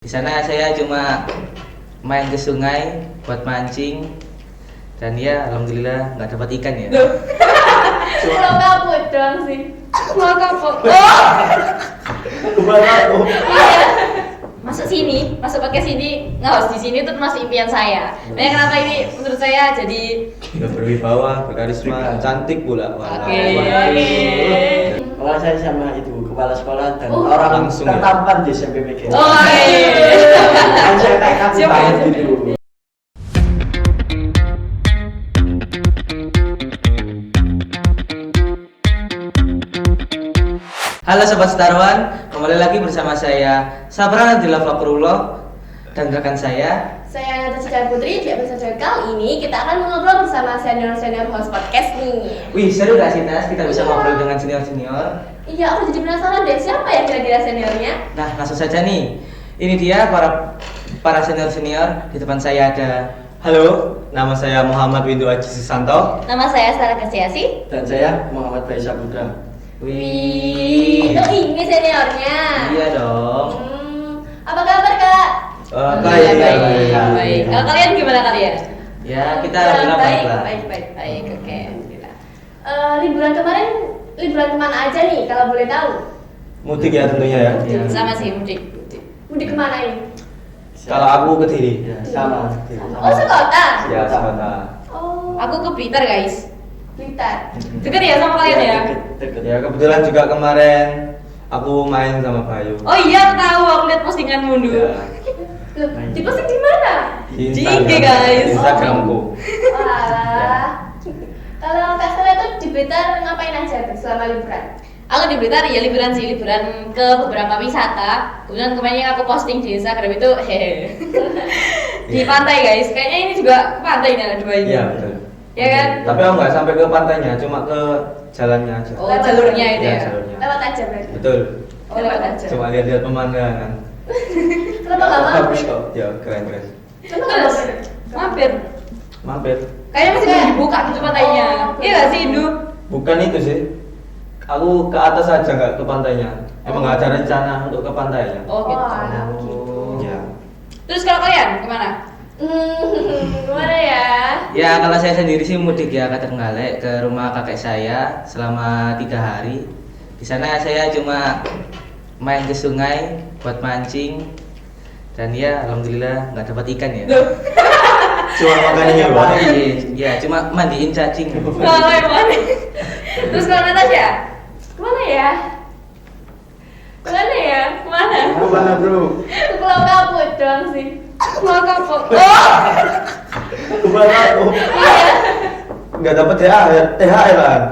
Di sana saya cuma main ke sungai buat mancing dan ya alhamdulillah nggak dapat ikan ya. Pulau Kapuk doang sih. Pulau Kapuk. Pulau Kapuk. Masuk sini, masuk pakai sini, nggak di sini tuh masuk impian saya. Makanya kenapa ini menurut saya jadi Berwibawa, berkarisma, cantik pula. Oke. Kalau saya sama itu kepala sekolah dan Oh, orang langsung tertampan di SMPPG. Oh, iya. Kan saya kayak kaku Siapa? banget gitu. Halo Sobat Setarwan, kembali lagi bersama saya Sabran Adila Fakrullah dan rekan saya. Saya Nata Citra Putri. Di episode kali ini kita akan mengobrol bersama senior-senior host podcast nih. Wih seru gak sih Nas? Kita bisa Iya. ngobrol dengan senior-senior. Iya, aku jadi penasaran deh siapa ya kira-kira seniornya? Nah langsung saja nih. Ini dia para senior-senior. Di depan saya ada. Halo, nama saya Muhammad Windu Aji Susanto. Nama saya Sarah Kasiasi. Dan saya Muhammad Faisal Putra. Wih. Itu ini seniornya. Iya dong. Apa kabar kak? Baik, baik. baik. Kalau kalian gimana kalian? Ya kita alhamdulillah baik lah. Baik, oke, alhamdulillah. Liburan kemarin liburan kemana aja nih kalau boleh tahu? Mudik ya tentunya ya. Iya. Sama sih mudik. Mudik kemana ini? Kalau aku ke Kediri. Ya, sama. Oh sekota. Ya, Sabana. Oh. Aku ke Blitar guys. Blitar. Deket ya sama kalian ya? Deket. Ya kebetulan juga kemarin aku main sama Bayu. Oh iya, aku tahu. Aku lihat postinganmu dulu. Ya, Loh, di posting di mana? Di Instagram- IG, guys. di Instagramku. Walah. Kalau Kak Stella itu di Blitar ngapain aja tuh selama liburan? Aku di Blitar ya liburan sih, liburan ke beberapa wisata. Kemudian kemarin yang aku posting di Instagram itu hehe. Di pantai guys. Kayaknya ini juga ke pantai nih ada dua ini. Iya betul. Ya kan? Tapi aku nggak sampai ke pantainya, cuma ke jalannya aja. Oh, jalurnya itu Iya, ya. jalurnya. Lewat aja berarti. Betul. Oh, lewat aja. Cuma lihat-lihat pemandangan. Kenapa nggak mau? Bagus kok. Ya keren. Kenapa nggak Terus mau? mampir. Mampir. Kayaknya masih belum dibuka gitu pantainya. Oh. Iya nggak sih, Indu? Bukan itu sih. Aku ke atas aja nggak ke pantainya. Emang nggak ada rencana untuk ke pantainya. Oh gitu. alah, gitu. Ya. Terus kalau kalian gimana? Gimana ya? Ya kalau saya sendiri sih mudik ya ke Trenggalek ke rumah kakek saya selama 3 hari. Di sana saya cuma main ke sungai buat mancing dan ya alhamdulillah nggak dapat ikan ya. Cuma makan ini doang. Ya cuma mandiin cacing. Kalau yang mana? Terus kalau Natasha? Kemana ya? Kemana ya? Kemana? Kemana bro? Ke Pulau Kapuk doang sih. Pulau Kapuk. Oh! Kembali aku. Nggak dapat THR kan?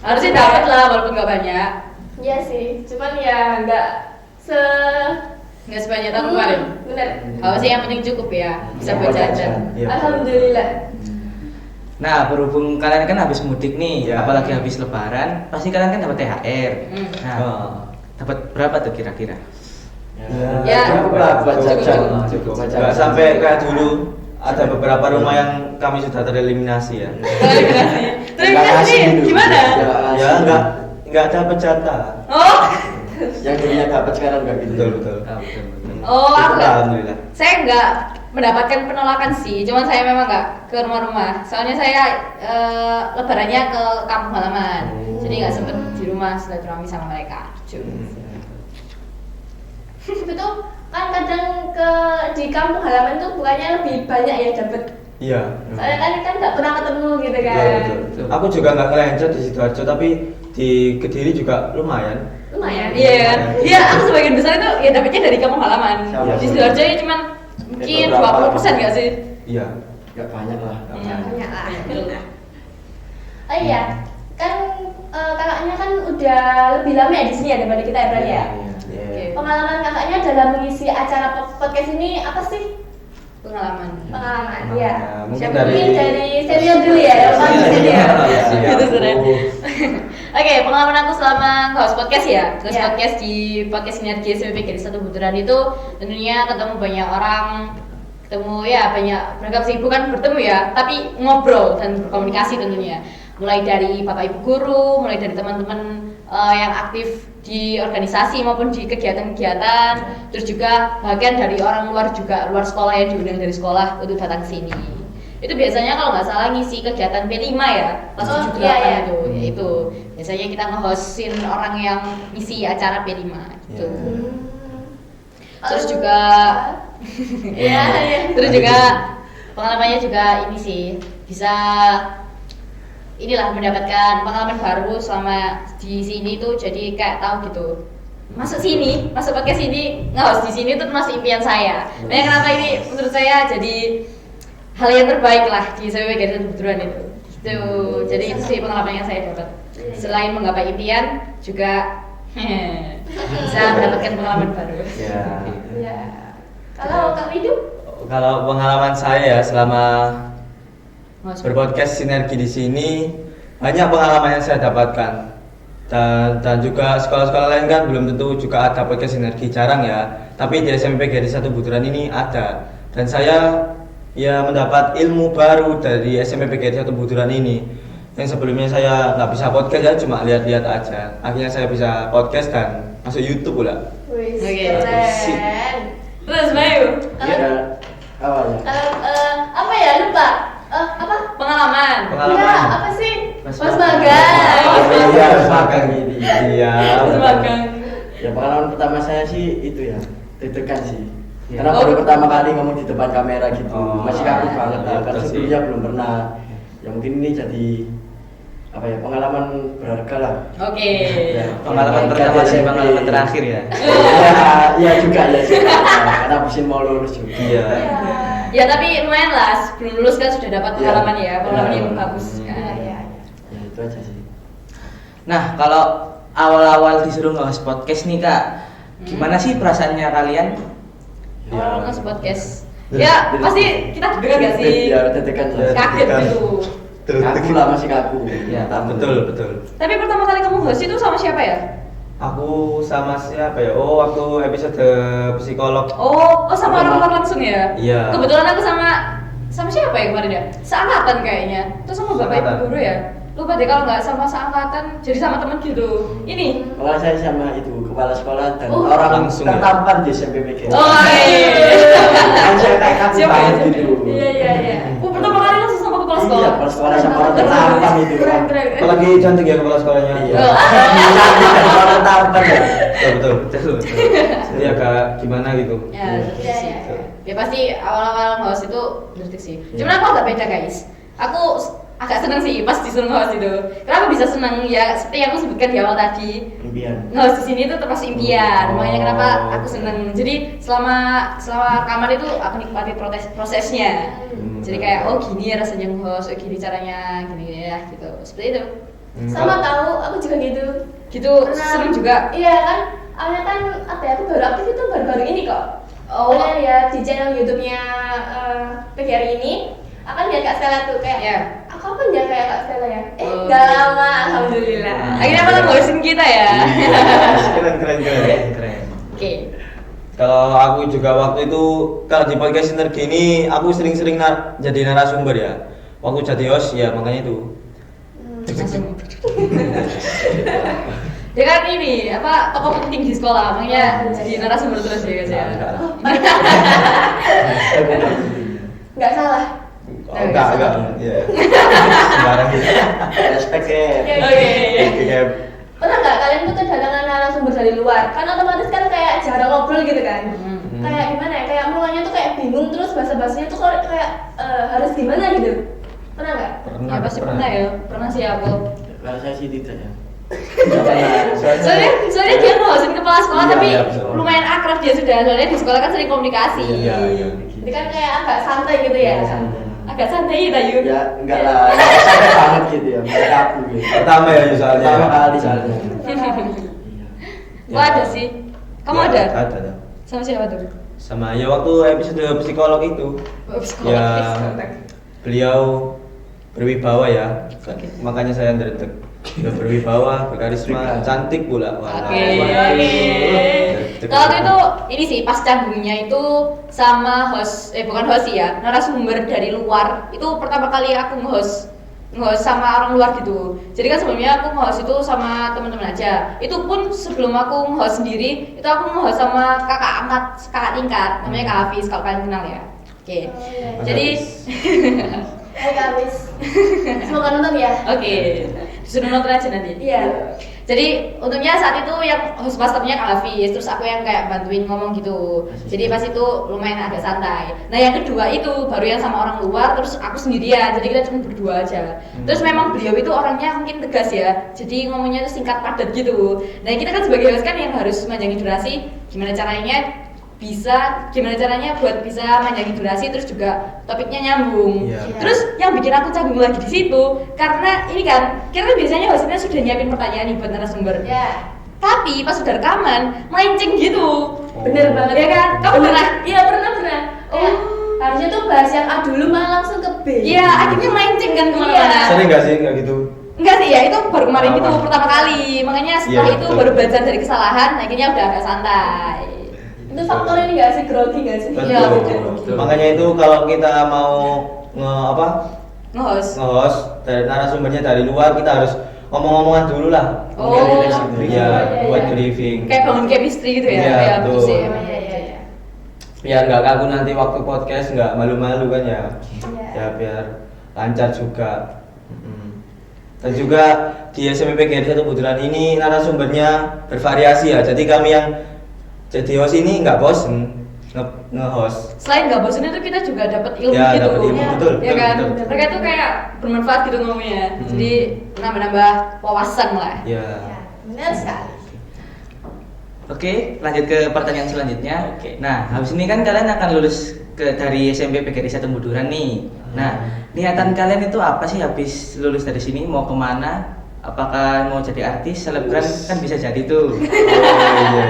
Harusnya dapat lah walaupun nggak banyak. Iya sih, cuman ya Nggak sebanyak tahun kemarin. Bener. Apa sih yang penting cukup ya, bisa buat jajan. Iya. Alhamdulillah. Nah berhubung kalian kan habis mudik nih, Ya. apalagi habis Lebaran, pasti kalian kan dapat THR. Nah Oh. dapat berapa tuh kira-kira? Ya. Cukup lah buat Cukup, jajan. Cukup. Buat Nggak jajan. sampai kayak dulu. Ada beberapa rumah yang kami sudah tereliminasi ya. Terima kasih. Gimana? Ya nggak dapat jatah. Oh, Yang dulunya dapat sekarang nggak gitu. Betul. Ah, betul. oh aku nggak. Alhamdulillah. Saya nggak mendapatkan penolakan sih, cuman saya memang nggak ke rumah-rumah. Soalnya saya lebarannya ke kampung halaman, jadi nggak sempet di rumah silaturahmi sama mereka. Itu tuh kan kadang di kampung halaman tuh bukannya lebih banyak ya dapet. Iya. Soalnya kan nggak pernah ketemu gitu kan. Betul. Aku juga nggak ngelencer di Sidoarjo, tapi di Kediri juga lumayan. Lumayan. Iya kan? Iya, aku sebagian besar itu ya dapetnya dari kampung halaman. Sama. Di Sidoarjo ya cuman mungkin 20% nggak sih? Iya. Nggak banyak lah. Iya. Banyak lah. Betul. Oh iya, kan kakaknya kan udah lebih lama ya di sini ya daripada kita ya berarti ya. Oke. Pengalaman kakaknya dalam mengisi acara podcast ini apa sih? Pengalaman. Pengalaman, Pengalaman, ya. ya. Mungkin Siapa dari- mungkin dari senior dulu ya, yang paling senior. Iya. Gitu sebenarnya. Oke, pengalaman aku selama host podcast ya, host Iya. podcast di podcast Sinergi SMPG di Satu Buturan itu tentunya ketemu banyak orang, ketemu ya banyak beragam sih, bukan bertemu ya, tapi ngobrol dan berkomunikasi tentunya. Mulai dari bapak ibu guru, mulai dari teman-teman yang aktif di organisasi maupun di kegiatan-kegiatan, terus juga bagian dari orang luar juga, luar sekolah yang diundang dari sekolah untuk datang ke sini. Itu biasanya kalau nggak salah ngisi kegiatan P5 ya, pas 78 iya. itu, yaitu biasanya kita nge-hostin orang yang ngisi acara P5 gitu. Terus juga Iya. terus juga pengalamannya juga ini sih, bisa inilah mendapatkan pengalaman baru selama di sini tuh, jadi kayak tahu gitu. Masuk podcast sini, nge-host di sini tuh termasuk impian saya. Makanya kenapa ini menurut saya jadi hal yang terbaik lah di SMPP Gadis Satu Buturan itu. Gitu. Jadi itu sih pengalaman yang saya dapat. Selain menggapai impian, juga bisa mendapatkan pengalaman baru. Ya. Kalau Kak Widu? Kalau pengalaman saya ya selama Mas- berpodcast Sinergi di sini, banyak pengalaman yang saya dapatkan. Dan juga sekolah-sekolah lain kan belum tentu juga ada podcast Sinergi, jarang ya. Tapi di SMP Gadis Satu Buturan ini ada. Dan saya ya mendapat ilmu baru dari SMP Gadis Satu Buturan ini. Yang sebelumnya saya nggak bisa podcast ya, cuma lihat-lihat aja. Akhirnya saya bisa podcast dan masuk YouTube pula. Wih, Oke. keren. Terus Bayu, Ya, awalnya. Kalau apa ya, lupa. Apa? pengalaman. Enggak, apa sih? Mas Mas magang. magang. Iya, magang ini. Iya. Terus magang. Ya pengalaman pertama saya sih itu ya, deg-degan sih. Iya. Karena baru pertama kali ngomong di depan kamera gitu, Oh, masih kaku banget iya, lah. Karena betul sih. sebelumnya belum pernah. Ya mungkin ini jadi apa ya, pengalaman berharga lah. Oke. Ya, Pengalaman pertama sih, pengalaman terakhir ya. Iya juga ya juga. Karena abisin mau lulus juga. Iya. Ya tapi lumayan lah, sebelum lulus kan sudah dapat pengalaman ya, pengalaman yang Iya. bagus kan. Iya. Ya itu aja sih. Nah, kalau awal-awal disuruh nge-host podcast nih Kak, gimana sih perasaannya kalian? Orang nge podcast. Ya pasti kita deg-degan gak sih? Ya deg-degan lah. Kaget gitu. Kaku lah, masih kaku. Ya, Betul. Tapi pertama kali kamu host itu sama siapa ya? Aku sama siapa ya? Oh, waktu episode psikolog. Oh sama orang luar langsung ya? Iya. Kebetulan aku sama siapa ya kemarin ya? Seangkatan kayaknya. Terus sama bapak ibu Seangkatan. guru ya? Lupa deh kalau nggak sama seangkatan, jadi sama temen gitu. Ini. Kalau saya sama itu kepala sekolah dan Oh, orang langsung ya? tertampan di SMPPG. Oh iya. Kan saya kayak kaku Siapa ya? banget gitu. Iya. Oh pertama kali langsung sama kepala sekolah. Iya, kepala sekolah sama orang tertampan itu. Keren. Apalagi cantik ya kepala sekolahnya. Iya. Oh. Orang tertampan ya. Betul. Jadi agak gimana gitu. Ya, Iya, sih. iya. Ya pasti awal-awal nge-host itu detik sih. Cuman aku agak beda guys. Aku agak seneng sih pas disuruh nge-host itu. Kenapa bisa seneng? Ya seperti yang aku sebutkan di awal tadi. Impian. Nge-host di sini itu termasuk impian. Oh. Makanya kenapa aku seneng. Jadi selama kamar itu aku nikmati prosesnya. Jadi kayak oh gini ya rasanya nge-host, oh gini caranya, gini ya gitu. Seperti itu. Sama tahu, aku juga gitu. Gitu seneng juga. Iya kan, awalnya kan apa ya, aku baru aktif itu baru-baru ini kok. Oh. Awalnya lihat di channel YouTube-nya PGRI ini, akan lihat Kak Stella tuh kayak, Iya. aku apa ya kayak Kak Stella ya? Oh. Gak lama, alhamdulillah. Akhirnya malah nge-hostin kita ya. Keren. Keren. Oke. Kalau aku juga waktu itu kalau di podcast Sinergi ini aku sering-sering jadi narasumber ya. Waktu jadi host ya makanya itu. Langsung. Dia kan ini apa tokoh penting di sekolah, makanya jadi narasumber terus ya guys ya. Nggak salah. Oh, enggak. Iya. Sembarang gitu. Respect ya. Oke. Kayak Pernah nggak kalian tuh kedatangan narasumber dari luar? Kan otomatis kan kayak jarang ngobrol gitu kan? Kayak gimana ya? Kayak mulanya tuh kayak bingung, terus bahasa-bahasanya tuh kayak harus gimana gitu? Pernah nggak? Ya pasti pernah ya. Pernah sih aku. Kalau saya sih tidak ya. Soalnya dia ngurusin kepala sekolah Iya, tapi iya, betul. lumayan akrab dia sudah. Soalnya di sekolah kan sering komunikasi. Iya. Jadi kan kayak agak santai gitu ya? Agak santai ya Tayu. Ya enggak lah, santai banget gitu ya, enggak kaku gitu. pertama ya soalnya. Pertama kali soalnya. Wah ada sih. Kamu Ya, ada? Ada. Sama siapa tuh? Sama ya waktu episode psikolog itu. Oh, psikolog. Ya Psikolog. beliau berwibawa ya. Makanya saya ndredeg. Dia berwibawa, berkarisma, cantik pula. Wah, Oke. Oke. Kalau waktu itu ini sih pas cabungnya itu sama host, bukan host sih ya, narasumber dari luar. Itu pertama kali aku nge-host nge-host sama orang luar gitu. Jadi kan sebelumnya aku nge-host itu sama teman-teman aja. Itu pun sebelum aku nge-host sendiri, itu aku nge-host sama kakak tingkat, namanya Kak Hafiz, kalau kalian kenal ya. Oke. Jadi Hai Kak Hafiz. Semoga nonton ya. oke, disuruh nonton aja nanti. Iya. Jadi untungnya saat itu yang host masternya Kak Hafiz, terus aku yang kayak bantuin ngomong gitu. Jadi pas itu lumayan agak santai. Nah yang kedua itu baru yang sama orang luar, terus aku sendirian. Jadi kita cuma berdua aja. Terus memang beliau itu orangnya mungkin tegas ya. Jadi ngomongnya itu singkat padat gitu. Nah kita kan sebagai host kan yang harus manjangin durasi. Gimana caranya buat bisa manjangin durasi, terus juga topiknya nyambung. Iya. Terus yang bikin aku canggung lagi di situ karena ini kan kita biasanya hostnya sudah nyiapin pertanyaan nih buat narasumber. Ya. Tapi pas sudah rekaman melenceng gitu. Bener banget Ya kan? Kamu pernah? Iya pernah. Kayak harusnya tuh bahas yang A dulu malah langsung ke B. Iya, akhirnya melenceng kan kemana-mana. Iya. Sering nggak sih nggak gitu? Enggak sih ya, itu baru kemarin gitu Pengalaman. pertama kali. Makanya setelah Iya, itu betul. baru belajar dari kesalahan, akhirnya udah agak santai. Itu faktor ini nggak sih, grogi nggak sih? Iya, betul. Betul. Makanya itu kalau kita mau Nge-host. nge-host dari narasumbernya dari luar, kita harus ngomong-ngomongan dulu lah. Oh. Iya, Iya, buat iya. briefing. Kayak bangun chemistry gitu ya. Iya, Iya, betul. betul sih. Iya. Biar nggak kaku nanti waktu podcast, nggak malu-malu kan ya. Iya. Ya biar lancar juga. Dan juga di SMPP GRI 1 Buturan ini narasumbernya bervariasi ya. Jadi kami yang jadi host ini nggak bosen nge-host. Selain nggak bosan itu kita juga dapat ilmu Ya, gitu. dapat ilmu, Ya, betul, ya betul, kan? betul. Mereka tuh kayak bermanfaat gitu ngomongnya. Hmm. Jadi nambah-nambah wawasan lah. Ya. Ya, benar sekali. Oke, lanjut ke pertanyaan selanjutnya. Nah, habis ini kan kalian akan lulus dari SMP PGRI 1 Buduran nih. Nah, niatan kalian itu apa sih habis lulus dari sini? Mau kemana? Apakah mau jadi artis, selebgram? Kan bisa jadi tuh. Oh iya,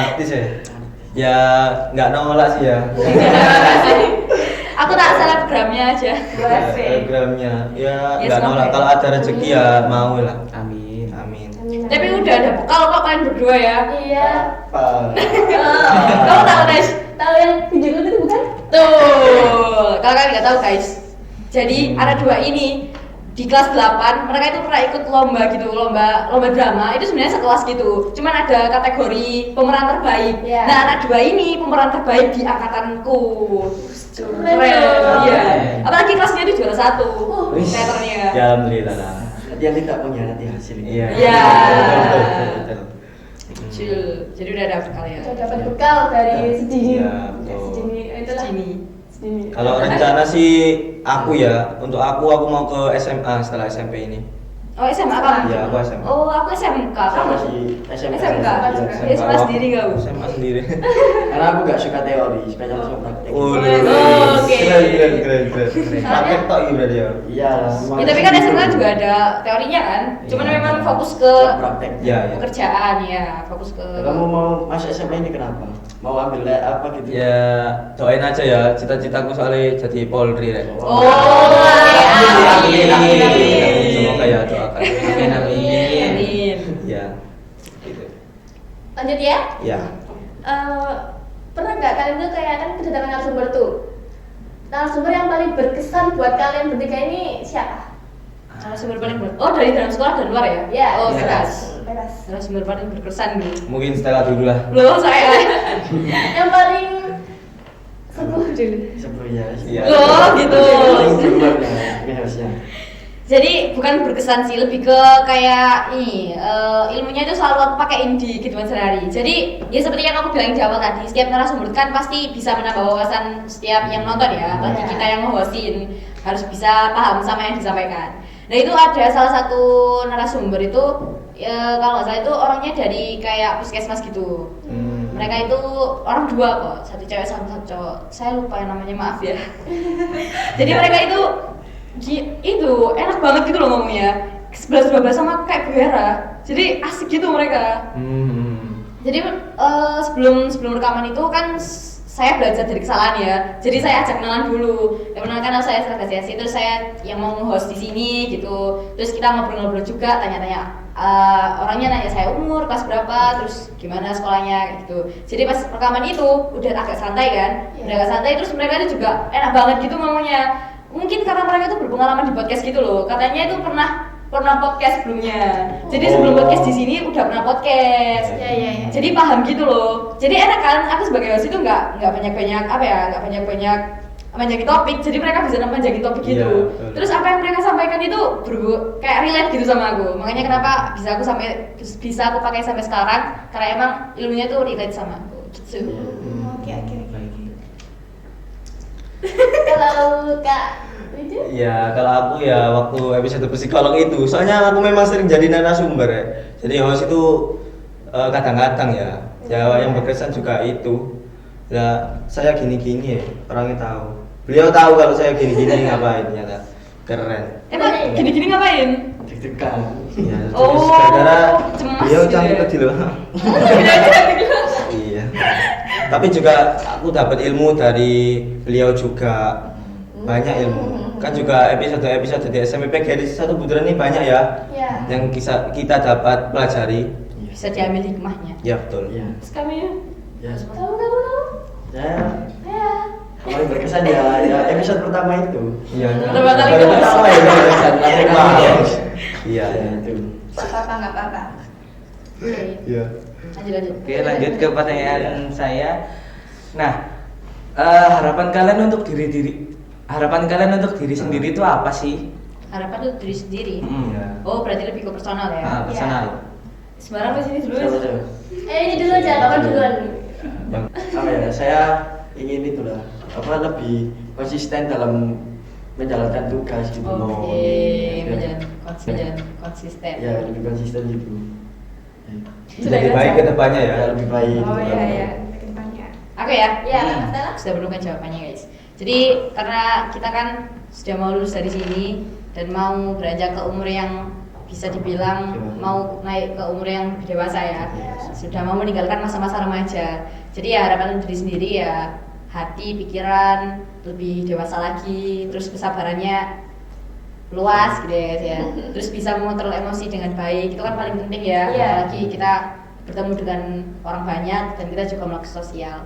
artis ya. Ya nggak nolak sih ya. Aku tak selebgramnya aja. Wah, Instagramnya ya Ya, nggak semoga nolak. ya. Kalau ada rezeki ya mau lah. Amin. Amin. Tapi udah ada bekal kok kalian berdua ya. Iya. Apa? Kamu tahu guys? Tahu yang video itu bukan? Tuh, kalau kalian nggak tahu guys. Jadi ada dua ini di kelas 8 mereka itu pernah ikut lomba gitu, lomba drama itu sebenarnya sekelas gitu. Cuman ada kategori pemeran terbaik. Iya. Nah, anak dua ini pemeran terbaik di angkatanku. Keren. Keren. Iya. Keren. Apalagi kelasnya itu juara 1. Wih. Teaternya. Ya alhamdulillah lah. Nanti yang tidak mengkhianati hasil ini. Iya. Iya. Betul. Kecil. Jadi udah ada bekal ya. Udah dapat bekal dari sedini. Iya, betul. Sedini itulah. Sini. Sedini. Kalau rencana sih aku ya, untuk aku mau ke SMA setelah SMP ini. Oh, SMA kamu? Iya, aku SMA. Oh, aku SMK. Sama Kamu? si SMK. SMK. Iya. Ya, SMA sendiri kamu? SMA sendiri. Karena aku gak suka teori, suka langsung praktek. Oh, oke. Keren. Praktek tok ini berarti ya. Iya lah. Ya, tapi kan SMK juga ada teorinya kan? Cuman Iya. memang fokus ke praktek. Iya, iya. pekerjaan ya, fokus ke Kamu mau masuk SMA ini kenapa? Mau ambil apa gitu? Ya doain aja ya, cita-citaku soalnya jadi Polri rek. Oh, Amin. Semoga ya doakan. Amin, amin. Amin. Ya. Gitu. Lanjut ya. Ya. Pernah nggak kalian tuh kayak kan kedatangan narasumber tuh? Narasumber yang paling berkesan buat kalian bertiga ini siapa? Narasumber paling oh, dari dalam sekolah dan luar ya? Ya. Oh, Iya. teras. Bebas. Narasumber paling berkesan nih. Mungkin Stella dulu lah. Loh, saya. Yang paling sepuh dulu. Sebelumnya. Iya. Loh, gitu. Duluan ya, mungkin harusnya. Jadi bukan berkesan sih, lebih ke kayak ini ilmunya itu selalu aku pakein di kehidupan sehari-hari. Jadi ya seperti yang aku bilang di awal tadi, setiap narasumber kan pasti bisa menambah wawasan setiap yang nonton ya, apalagi Iya. kita yang nge-hostin harus bisa paham sama yang disampaikan. Nah itu ada salah satu narasumber itu kalau nggak salah itu orangnya dari kayak puskesmas gitu. Mereka itu orang dua kok, satu cewek sama satu cowok. Saya lupa yang namanya, maaf ya. Jadi mereka itu enak banget gitu loh ngomongnya. 11-12 sama kayak Bu Hera. Jadi asik gitu mereka. Jadi sebelum rekaman itu kan saya belajar dari kesalahan ya. Jadi saya ajak kenalan dulu. Ya kenalkan saya Sarkasiasi, terus saya yang mau nge-host di sini gitu. Terus kita ngobrol-ngobrol juga, tanya-tanya orangnya nanya saya umur, kelas berapa, terus gimana sekolahnya gitu. Jadi pas rekaman itu udah agak santai kan. Udah agak santai terus mereka itu juga enak banget gitu ngomongnya. mungkin karena mereka itu berpengalaman di podcast gitu loh. Katanya itu pernah podcast sebelumnya. Jadi sebelum podcast di sini udah pernah podcast. Iya. Jadi paham gitu loh. Jadi enak kan, aku sebagai host itu nggak banyak apa ya, nggak banyak menjagi topik. Jadi mereka bisa menjagi topik gitu. Iya, betul. Terus apa yang mereka sampaikan itu kayak relate gitu sama aku. Makanya kenapa bisa aku pakai sampai sekarang, karena emang ilmunya tuh relate sama aku. Gitu. Oke. Kalau Kak Widu? Ya kalau aku ya waktu episode psikolog itu, soalnya aku memang sering jadi narasumber ya. Jadi host itu kadang-kadang ya yang berkesan juga itu. Ya saya gini-gini ya, orangnya tahu. Beliau tahu kalau saya gini-gini ngapain, ternyata keren. Emang gini-gini ngapain? Deg-degan. Ya, Oh, gara-gara cemas beliau ya. cantik tadi loh. Iya. Tapi juga aku dapat ilmu dari beliau juga, banyak ilmu. Kan juga episode di SMP PGRI satu Buturan ini banyak ya, Iya. yang kita dapat pelajari. Bisa diambil hikmahnya. Ya betul. Iya. Terus kami ya? Ya, Kamu? ya. Ya. Paling berkesan ya episode pertama itu. Iya. Pertama kali Baru ketemu. pertama ya. Wow. Iya. Ya, itu. Nggak apa-apa. Oke. Iya. Lanjut. Oke, lanjut ke pertanyaan saya. Nah, harapan kalian untuk diri sendiri itu apa sih? Harapan tuh diri sendiri. Iya. Oh, berarti lebih ke personal ya? Ah, personal. Sembarang di sini dulu. Siapa? Ini dulu aja, Bapak duluan. Apa ya? Saya ingin itulah lebih konsisten dalam menjalankan tugas gitu. Oke, Ya. menjalan konsisten. Ya, lebih konsisten gitu. Lebih baik ke depannya ya. Ya, lebih baik. Oh gitu. iya. Aku ya? Iya, Kak Stella? Sudah belum kan jawabannya guys. Jadi karena kita kan sudah mau lulus dari sini dan mau beranjak ke umur yang bisa dibilang mau naik ke umur yang lebih dewasa ya. Sudah mau meninggalkan masa-masa remaja. Jadi ya harapan diri sendiri ya hati, pikiran lebih dewasa lagi, terus kesabarannya luas gitu ya guys ya. Terus bisa mengontrol emosi dengan baik, itu kan paling penting ya. Iya. Apalagi kita bertemu dengan orang banyak dan kita juga melakukan sosial.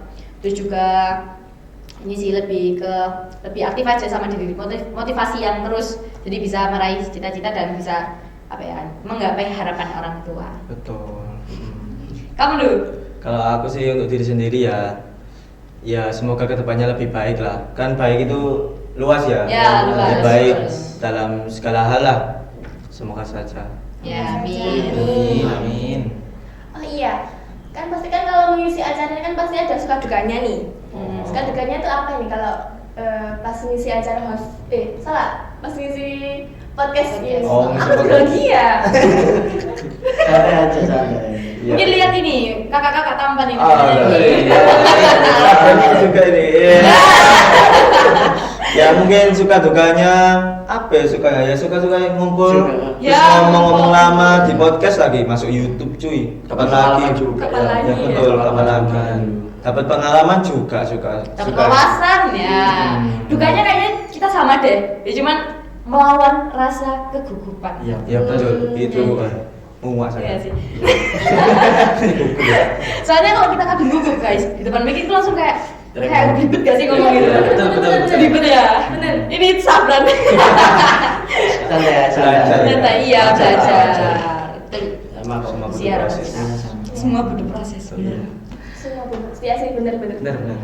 Terus juga ini sih lebih aktif aja sama diri, motivasi yang terus, jadi bisa meraih cita-cita dan bisa menggapai harapan orang tua. Betul. Kamu dulu? Kalau aku sih untuk diri sendiri ya semoga kedepannya lebih baik lah. Kan baik itu luas ya. Ya, luas. Lebih baik Luas. dalam segala hal lah. Semoga saja. Ya, Amin. Oh iya, kan pasti kan kalau mengisi acara ini kan pasti ada suka dukanya nih. Suka dukanya itu apa nih kalau pas ngisi acara host? Pas ngisi podcast ini. Oh, ngisi Aku podcast. grogi ya. Santai aja santai. Iya. Mungkin lihat ini, kakak-kakak tampan ini. Iya. Ini juga ini. Iya. Ya mungkin suka dukanya apa ya sukanya ya suka ngumpul Suka. terus Ya, ngomong-ngomong ngumpul. lama di podcast lagi masuk YouTube cuy kapan lagi Pengalaman juga. Kapan lagi? ya betul kapan lagi Pengalaman. dapat pengalaman juga suka Dapat wawasan ya. Dukanya kayaknya kita sama deh. Ya cuman melawan rasa kegugupan. Iya. ya betul itu muak Iya saya sih. Soalnya kalau kita kadang gugup guys, di depan mic itu langsung kayak ribet gak sih ngomong gitu. Betul. Ribet ya. Bener. Ini sabran. Santai ya, Belajar. Ternyata iya belajar. Betul. Sama kok. Semua Isi harapan berproses. kita. Semua butuh proses. Iya. Semua benar. Iya sih benar-benar. Benar.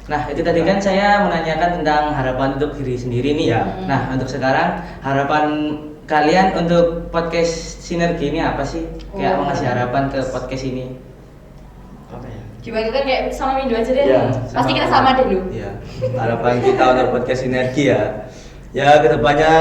Nah, itu tadi kan saya menanyakan tentang harapan untuk diri sendiri nih. Ya. Nah, untuk sekarang harapan kalian untuk podcast Sinergi ini apa sih? Kayak Oh. mengasih harapan ke podcast ini. Apa ya? Dibagikan kayak sama Windu aja deh. Iya, Pasti kita sama deh dulu. ya harapan kita untuk podcast sinergi ya kedepannya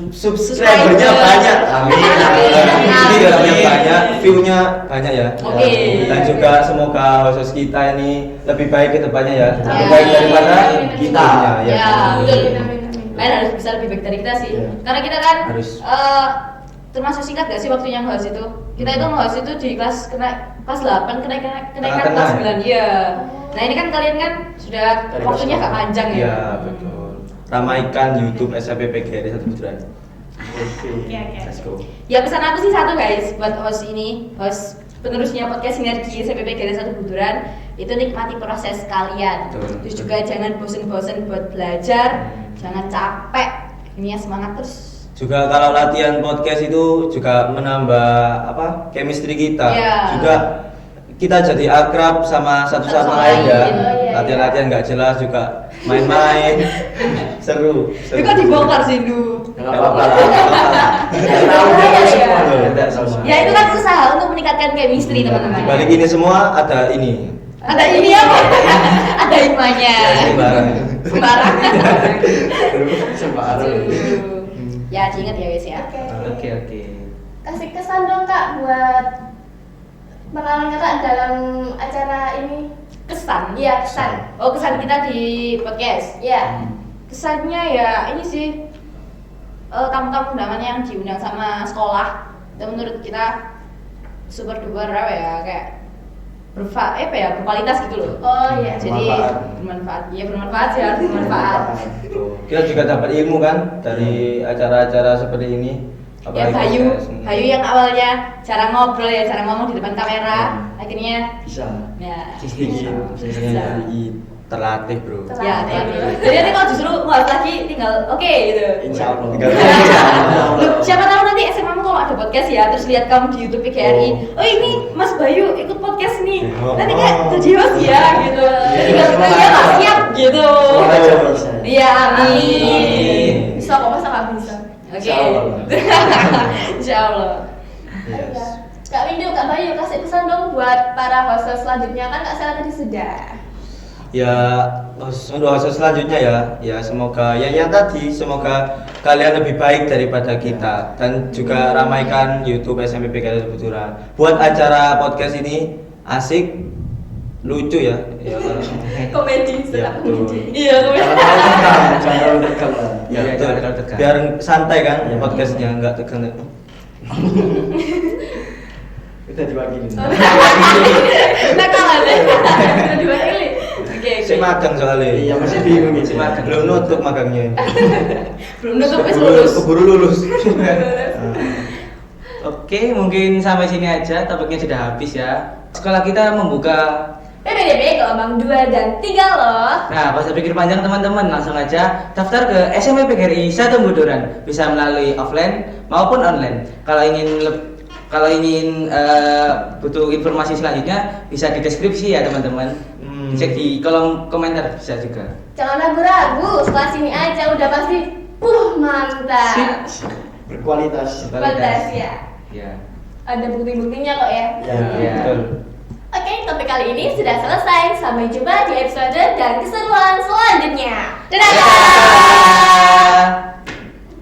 subscribernya banyak amin ini orangnya banyak viewnya banyak ya Oke. dan juga semoga host kita ini lebih baik kedepannya ya lebih Ya. baik daripada kita Ya, betul. Amin. Kalian harus bisa lebih baik dari kita sih. Iya. Karena kita kan Harus. termasuk singkat gak sih waktunya nge-host itu? Kita itu nge-host itu di kelas 8 kenaikan Tengah-tengah kelas ya? 9. Iya. Nah, ini kan kalian kan sudah Dari waktunya kelas gak panjang ya. ya betul ramaikan YouTube SMP PGRI 1 Buturan Oke. Oke. let's go Ya pesan aku sih satu guys buat host ini, host penerusnya podcast Sinergi SMPP Galeri 1 Buturan itu nikmati proses kalian. Betul. Terus juga jangan bosen-bosen buat belajar, jangan capek. Ini ya semangat terus. Juga kalau latihan podcast itu juga menambah apa chemistry kita. Iya. Juga kita jadi akrab sama satu Satu sama sama lain ya. lain. Oh, iya, Latihan-latihan nggak jelas juga main-main. seru. Itu kan dibongkar sih lu. Nggak apa-apa lah. Iya, Tahu iya, dia iya. semua loh. Tidak semua. Ya itu kan usaha untuk meningkatkan chemistry teman-teman. Di balik ini semua ada ini. Ada ini apa? Ada hikmahnya. Ini barang. Sembarang. Sembarang. Ya diingat ya guys ya. Oke. Kasih kesan dong kak buat pengalaman kakak dalam acara ini. Kesan. Iya, kesan. Oh kesan kita di podcast. Iya. Kesannya ya ini sih tamu-tamu undangan yang diundang sama sekolah. Dan menurut kita super duper apa ya kayak berkualitas gitu loh. Oh iya. Jadi bermanfaat. Iya bermanfaat sih harus bermanfaat. Kita juga dapat ilmu kan dari acara-acara seperti ini. Ya Apalagi Bayu, podcast. Bayu yang awalnya cara ngobrol ya, cara ngomong di depan kamera, akhirnya Bisa. ya Sedikit. Bisa. terlatih bro. Terlatih. ya terlatih. Jadi nanti kalau justru ngulas lagi tinggal oke gitu. Insya Allah. Tinggal- Loh, siapa tahu nanti SMA mu kalau ada podcast ya, terus lihat kamu di YouTube PGRI, oh ini Mas Bayu ikut podcast nih, Oh. nanti kayak jadi host ya gitu. Iya, Tinggal semoga iya Pak aja. siap gitu. Semoga aja bisa. Iya amin. Bisa kok, masa nggak bisa? Oke. Insya Allah. Insya Allah. Yes. Iya. Kak Windu, Kak Bayu, kasih pesan dong buat para host selanjutnya, kan Kak Sela tadi sudah. Ya untuk hasil selanjutnya ya semoga yang tadi semoga kalian lebih baik daripada kita dan juga ramaikan YouTube SMPP Galeri Buturan. Buat acara podcast ini asik, lucu ya. Ya kalau Komedi, Ya, suka betul. komedi. Iya, Jangan terlalu tegang, jangan terlalu tegang lah. Iya, betul. jangan terlalu tegang. Biar santai kan Iya. podcastnya nggak tegang. Kita diwakilin. Nakalan ya. Udah diwakili. Oke, oke. Saya magang soalnya. Iya, masih bingung gitu. Magang. Belum nutup magangnya. Belum nutup wis lulus. Keburu lulus. Oke, mungkin sampai sini aja topiknya sudah habis ya. Sekolah kita membuka. PPDB gelombang 2 dan 3 loh. Nah, pas pikir panjang teman-teman, langsung aja daftar ke SMPP GRI 1 Buturan. Bisa melalui offline maupun online. Kalau ingin butuh informasi selanjutnya bisa di deskripsi ya teman-teman. Cek di kolom komentar bisa juga. Jangan ragu-ragu, setelah sini aja udah pasti mantap. Berkualitas. Kualitas ya. Ya. Ada bukti-buktinya kok ya. Ya. Ya. Betul. Oke, topik kali ini sudah selesai. Sampai jumpa di episode dan keseruan selanjutnya. Dadah! Dadah!